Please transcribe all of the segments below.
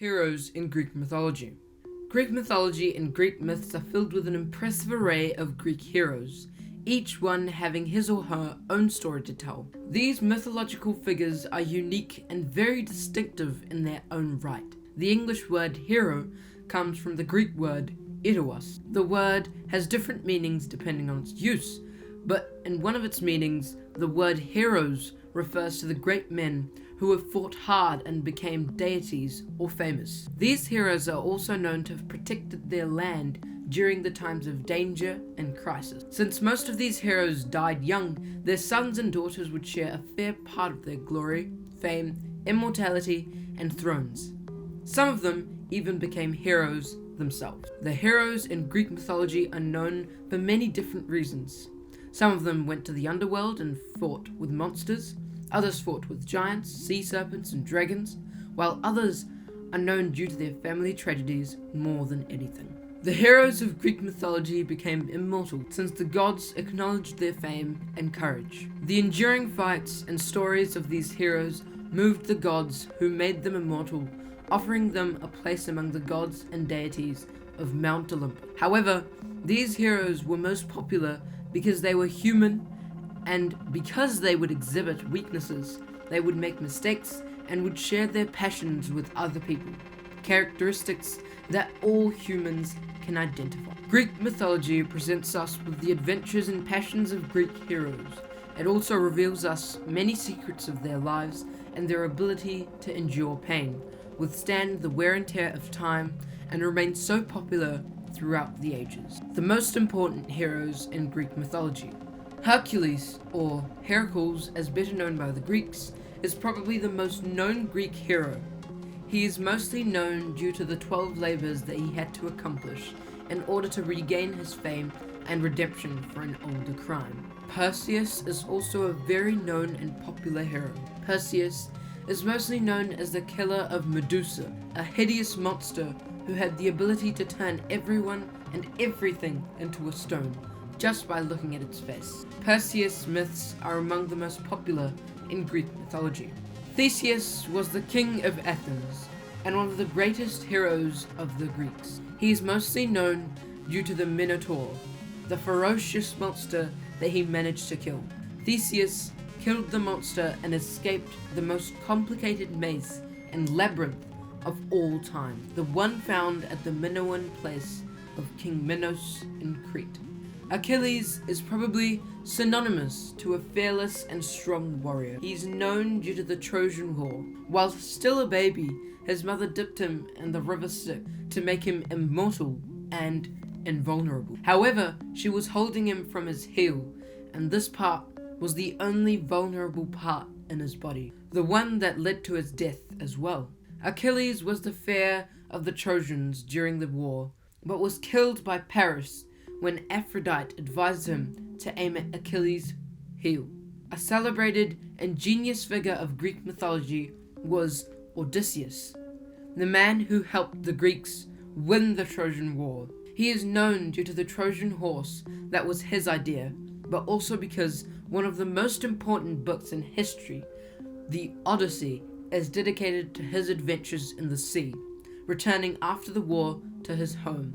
Heroes in Greek mythology. Greek mythology and Greek myths are filled with an impressive array of Greek heroes, each one having his or her own story to tell. These mythological figures are unique and very distinctive in their own right. The English word hero comes from the Greek word eros. The word has different meanings depending on its use, but in one of its meanings, the word heroes refers to the great men who have fought hard and became deities or famous. These heroes are also known to have protected their land during the times of danger and crisis. Since most of these heroes died young, their sons and daughters would share a fair part of their glory, fame, immortality, and thrones. Some of them even became heroes themselves. The heroes in Greek mythology are known for many different reasons. Some of them went to the underworld and fought with monsters. Others fought with giants, sea serpents, and dragons, while others are known due to their family tragedies more than anything. The heroes of Greek mythology became immortal since the gods acknowledged their fame and courage. The enduring fights and stories of these heroes moved the gods who made them immortal, offering them a place among the gods and deities of Mount Olympus. However, these heroes were most popular because they were human, and because they would exhibit weaknesses, they would make mistakes and would share their passions with other people, characteristics that all humans can identify. Greek mythology presents us with the adventures and passions of Greek heroes. It also reveals us many secrets of their lives and their ability to endure pain, withstand the wear and tear of time, and remain so popular throughout the ages. The most important heroes in Greek mythology. Hercules, or Hercules as better known by the Greeks, is probably the most known Greek hero. He is mostly known due to the 12 labors that he had to accomplish in order to regain his fame and redemption for an older crime. Perseus is also a very known and popular hero. Perseus is mostly known as the killer of Medusa, a hideous monster who had the ability to turn everyone and everything into a stone just by looking at its face. Perseus myths are among the most popular in Greek mythology. Theseus was the king of Athens and one of the greatest heroes of the Greeks. He is mostly known due to the Minotaur, the ferocious monster that he managed to kill. Theseus killed the monster and escaped the most complicated maze and labyrinth of all time, the one found at the Minoan place of King Minos in Crete. Achilles is probably synonymous to a fearless and strong warrior. He is known due to the Trojan War. While still a baby, his mother dipped him in the river Styx to make him immortal and invulnerable. However, she was holding him from his heel, and this part was the only vulnerable part in his body, the one that led to his death as well. Achilles was the fair of the Trojans during the war, but was killed by Paris when Aphrodite advised him to aim at Achilles' heel. A celebrated and genius figure of Greek mythology was Odysseus, the man who helped the Greeks win the Trojan War. He is known due to the Trojan horse that was his idea, but also because one of the most important books in history, the Odyssey, is dedicated to his adventures in the sea, returning after the war to his home,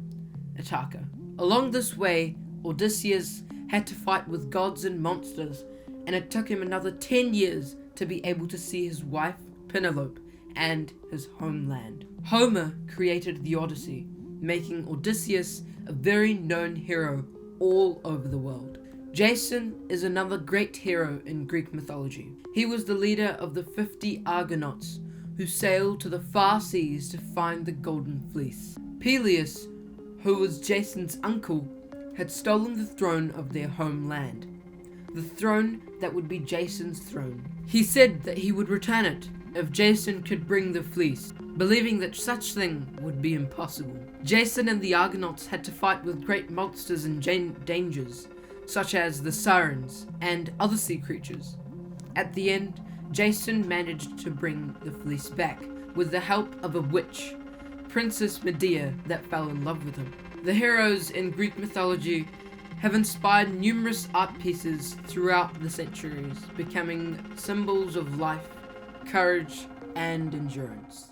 Ithaca. Along this way, Odysseus had to fight with gods and monsters, and it took him another 10 years to be able to see his wife, Penelope, and his homeland. Homer created the Odyssey, making Odysseus a very known hero all over the world. Jason is another great hero in Greek mythology. He was the leader of the 50 Argonauts who sailed to the far seas to find the Golden Fleece. Peleus, who was Jason's uncle, had stolen the throne of their homeland, the throne that would be Jason's throne. He said that he would return it if Jason could bring the fleece, believing that such thing would be impossible. Jason and the Argonauts had to fight with great monsters and dangers, such as the sirens and other sea creatures. At the end, Jason managed to bring the fleece back with the help of a witch, Princess Medea, that fell in love with him. The heroes in Greek mythology have inspired numerous art pieces throughout the centuries, becoming symbols of life, courage, and endurance.